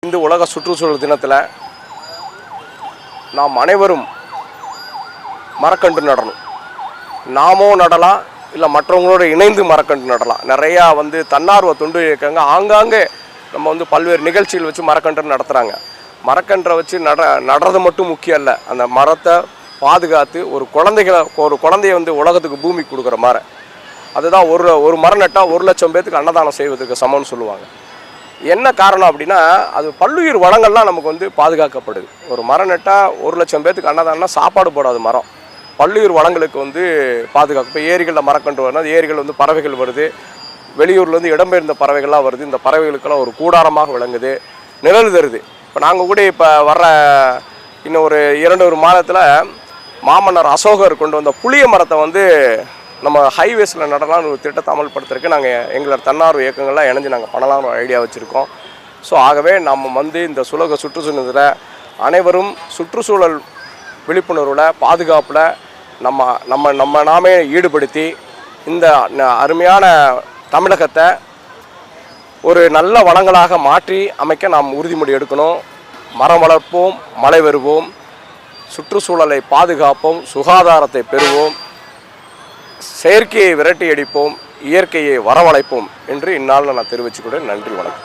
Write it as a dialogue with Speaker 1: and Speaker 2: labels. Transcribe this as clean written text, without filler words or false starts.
Speaker 1: இந்த உலக சுற்றுச்சூழல் தினத்தில் நாம் அனைவரும் மரக்கன்று நடணும். நாமோ நடலாம், இல்லை மற்றவங்களோடு இணைந்து மரக்கன்று நடலாம். நிறையா தன்னார்வ தொண்டு இயக்கங்க ஆங்காங்கே நம்ம பல்வேறு நிகழ்ச்சிகள் வச்சு மரக்கன்று நடத்துகிறாங்க. மரக்கன்றை வச்சு நடுறது மட்டும் முக்கியம் இல்லை, அந்த மரத்தை பாதுகாத்து ஒரு குழந்தைய உலகத்துக்கு பூமி கொடுக்குற மரம். அதுதான் ஒரு மரம் நட்டால் 1,00,000 பேத்துக்கு அன்னதானம் செய்வதற்கு சமம்னு சொல்லுவாங்க. என்ன காரணம் அப்படின்னா, அது பல்லுயிர் வளங்கள்லாம் நமக்கு பாதுகாக்கப்படுது. ஒரு மரம் நட்டால் 1,00,000 பேத்துக்கு அன்னதானம்னா சாப்பாடு போடாது மரம். பல்லுயிர் வளங்களுக்கு பாதுகாப்பு. இப்போ ஏரிகளில் மரக்கன்று வருது, அது ஏரிகள் பறவைகள் வருது, வெளியூர்லேருந்து இடம்பெயர்ந்த பறவைகள்லாம் வருது. இந்த பறவைகளுக்கெல்லாம் ஒரு கூடாரமாக விளங்குது, நிழல் தருது. இப்போ நாங்கள் கூட இப்போ வர்ற இன்னும் ஒரு 2 மாதத்தில் மாமன்னர் அசோகர் கொண்டு வந்த புளிய மரத்தை நம்ம ஹைவேஸில் நடலாம்னு ஒரு திட்டத்தை அமல்படுத்துறதுக்கு நாங்கள் எங்களோட தன்னார்வ இயக்கங்கள்லாம் இணைஞ்சு நாங்கள் பண்ணலாம்னு ஒரு ஐடியா வச்சுருக்கோம். ஸோ ஆகவே நம்ம இந்த உலக சுற்றுச்சூழலில் அனைவரும் சுற்றுச்சூழல் விழிப்புணர்வில் பாதுகாப்பில் நாமே ஈடுபடுத்தி இந்த அருமையான தமிழகத்தை ஒரு நல்ல வளங்களாக மாற்றி அமைக்க நாம் உறுதிமொழி எடுக்கணும். மரம் வளர்ப்போம், மழை வருவோம், சுற்றுச்சூழலை பாதுகாப்போம், சுகாதாரத்தை பெறுவோம், செயற்கையை விரட்டி அடிப்போம், இயற்கையை வரவழைப்போம் என்று இந்நாளில் நான் தெரிவிச்சுக்கிறேன். நன்றி, வணக்கம்.